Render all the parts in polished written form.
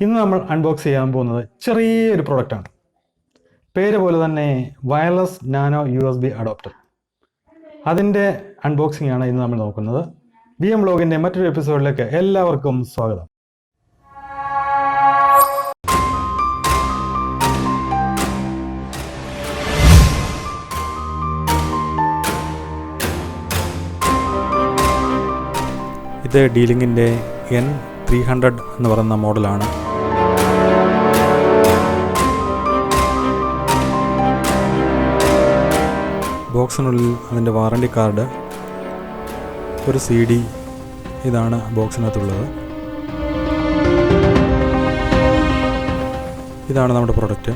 ഇന്ന് നമ്മൾ അൺബോക്സ് ചെയ്യാൻ പോകുന്നത് ചെറിയൊരു പ്രൊഡക്റ്റാണ്. പേര് പോലെ തന്നെ വയർലെസ് നാനോ USB അഡോപ്റ്റർ. അതിൻ്റെ അൺബോക്സിംഗ് ആണ് ഇന്ന് നമ്മൾ നോക്കുന്നത്. VM വ്ലോഗിൻ്റെ മറ്റൊരു എപ്പിസോഡിലേക്ക് എല്ലാവർക്കും സ്വാഗതം. ഇത് ഡീലിങ്ങിൻ്റെ N300 എന്ന് പറയുന്ന മോഡലാണ്. ബോക്സിനുള്ളിൽ അതിൻ്റെ വാറണ്ടി കാർഡ്, ഒരു CD, ഇതാണ് ബോക്സിനകത്തുള്ളത്. ഇതാണ് നമ്മുടെ പ്രൊഡക്റ്റ്.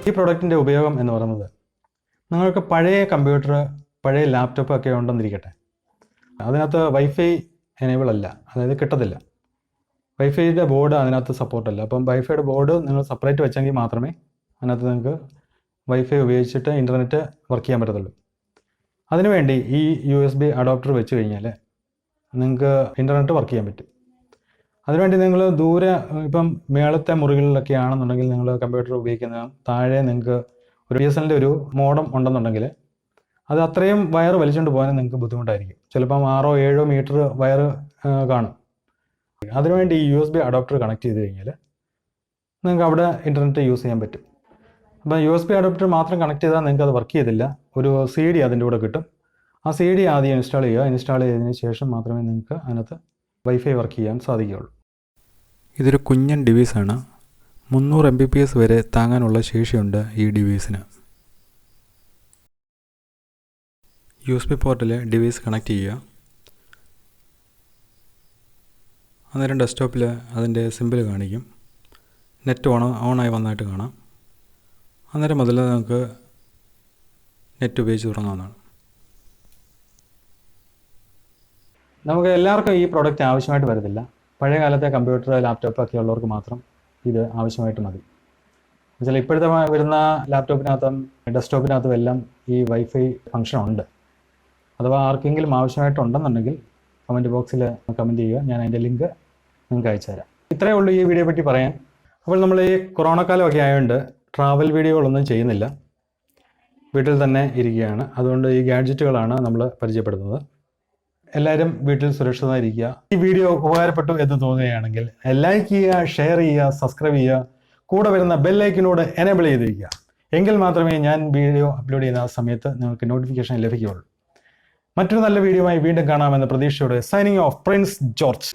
ഈ പ്രൊഡക്റ്റിൻ്റെ ഉപയോഗം എന്ന് പറയുന്നത്, നിങ്ങൾക്ക് പഴയ കമ്പ്യൂട്ടർ, പഴയ ലാപ്ടോപ്പ് ഒക്കെ ഉണ്ടെന്നിരിക്കട്ടെ, അതിനകത്ത് വൈഫൈ എനേബിൾ അല്ല, അതായത് കിട്ടത്തില്ല. വൈഫൈയുടെ ബോർഡ് അതിനകത്ത് സപ്പോർട്ടല്ല. അപ്പം വൈഫൈയുടെ ബോർഡ് നിങ്ങൾ സെപ്പറേറ്റ് വെച്ചെങ്കിൽ മാത്രമേ അതിനകത്ത് നിങ്ങൾക്ക് വൈഫൈ ഉപയോഗിച്ചിട്ട് ഇൻ്റർനെറ്റ് വർക്ക് ചെയ്യാൻ പറ്റത്തുള്ളൂ. അതിനുവേണ്ടി ഈ USB അഡോപ്റ്റർ വെച്ച് കഴിഞ്ഞാൽ നിങ്ങൾക്ക് ഇൻ്റർനെറ്റ് വർക്ക് ചെയ്യാൻ പറ്റും. അതിനുവേണ്ടി നിങ്ങൾ ദൂരെ, ഇപ്പം മേളത്തെ മുറികളിലൊക്കെ ആണെന്നുണ്ടെങ്കിൽ നിങ്ങൾ കമ്പ്യൂട്ടർ ഉപയോഗിക്കുന്ന താഴെ നിങ്ങൾക്ക് ഒരു BSNL ഒരു മോഡം ഉണ്ടെന്നുണ്ടെങ്കിൽ അത് അത്രയും വയർ വലിച്ചുകൊണ്ട് പോകാൻ നിങ്ങൾക്ക് ബുദ്ധിമുട്ടായിരിക്കും. ചിലപ്പം 6-7 മീറ്റർ വയർ കാണും. അതിനുവേണ്ടി ഈ USB അഡോപ്റ്റർ കണക്ട് ചെയ്ത് കഴിഞ്ഞാൽ നിങ്ങൾക്ക് അവിടെ ഇൻ്റർനെറ്റ് യൂസ് ചെയ്യാൻ പറ്റും. അപ്പം USB അഡോപ്റ്റർ മാത്രം കണക്ട് ചെയ്താൽ നിങ്ങൾക്ക് അത് വർക്ക് ചെയ്തില്ല. ഒരു CD അതിൻ്റെ കൂടെ കിട്ടും. ആ CD ആദ്യം ഇൻസ്റ്റാൾ ചെയ്യുക. ഇൻസ്റ്റാൾ ചെയ്തതിന് ശേഷം മാത്രമേ നിങ്ങൾക്ക് അതിനകത്ത് വൈഫൈ വർക്ക് ചെയ്യാൻ സാധിക്കുകയുള്ളൂ. ഇതൊരു കുഞ്ഞൻ ഡിവൈസാണ്. 300 Mbps വരെ താങ്ങാനുള്ള ശേഷിയുണ്ട് ഈ ഡിവൈസിന്. USB പോർട്ടിൽ ഡിവൈസ് കണക്ട് ചെയ്യുക. അന്നേരം ഡെസ്ക്ടോപ്പിൽ അതിൻ്റെ സിമ്പിൾ കാണിക്കും. നെറ്റ് ഓണായി വന്നായിട്ട് കാണാം. അന്നേരം മുതൽ നമുക്ക് നെറ്റ് ഉപയോഗിച്ച് തുടങ്ങാവുന്നതാണ്. നമുക്ക് എല്ലാവർക്കും ഈ പ്രോഡക്റ്റ് ആവശ്യമായിട്ട് വരത്തില്ല. പഴയ കാലത്തെ കമ്പ്യൂട്ടർ, ലാപ്ടോപ്പ് ഒക്കെ ഉള്ളവർക്ക് മാത്രം ഇത് ആവശ്യമായിട്ട് മതി. എന്നുവെച്ചാൽ ഇപ്പോഴത്തെ വരുന്ന ലാപ്ടോപ്പിനകത്തും ഡെസ്ക്ടോപ്പിനകത്തും എല്ലാം ഈ വൈഫൈ ഫംഗ്ഷൻ ഉണ്ട്. അഥവാ ആർക്കെങ്കിലും ആവശ്യമായിട്ടുണ്ടെന്നുണ്ടെങ്കിൽ കമൻറ്റ് ബോക്സിൽ കമൻറ്റ് ചെയ്യുക. ഞാൻ അതിൻ്റെ ലിങ്ക് നിങ്ങൾക്ക് അയച്ചു തരാം. ഇത്രയേ ഉള്ളൂ ഈ വീഡിയോ പറ്റി പറയാൻ. അപ്പോൾ നമ്മൾ ഈ കൊറോണ കാലമൊക്കെ ആയതുകൊണ്ട് ട്രാവൽ വീഡിയോകളൊന്നും ചെയ്യുന്നില്ല, വീട്ടിൽ തന്നെ ഇരിക്കുകയാണ്. അതുകൊണ്ട് ഈ ഗാഡ്ജറ്റുകളാണ് നമ്മൾ പരിചയപ്പെടുത്തുന്നത്. എല്ലാവരും വീട്ടിൽ സുരക്ഷിതമായിരിക്കുക. ഈ വീഡിയോ ഉപകാരപ്പെട്ടു എന്ന് തോന്നുകയാണെങ്കിൽ ലൈക്ക് ചെയ്യുക, ഷെയർ ചെയ്യുക, സബ്സ്ക്രൈബ് ചെയ്യുക, കൂടെ വരുന്ന ബെല്ലൈക്കനോട് എനേബിൾ ചെയ്തിരിക്കുക. എങ്കിൽ മാത്രമേ ഞാൻ വീഡിയോ അപ്ലോഡ് ചെയ്യുന്ന ആ സമയത്ത് നിങ്ങൾക്ക് നോട്ടിഫിക്കേഷൻ ലഭിക്കുകയുള്ളൂ. മറ്റൊരു നല്ല വീഡിയോയുമായി വീണ്ടും കാണാമെന്ന പ്രതീക്ഷയോടെ സൈനിങ് ഓഫ്, പ്രിൻസ് ജോർജ്.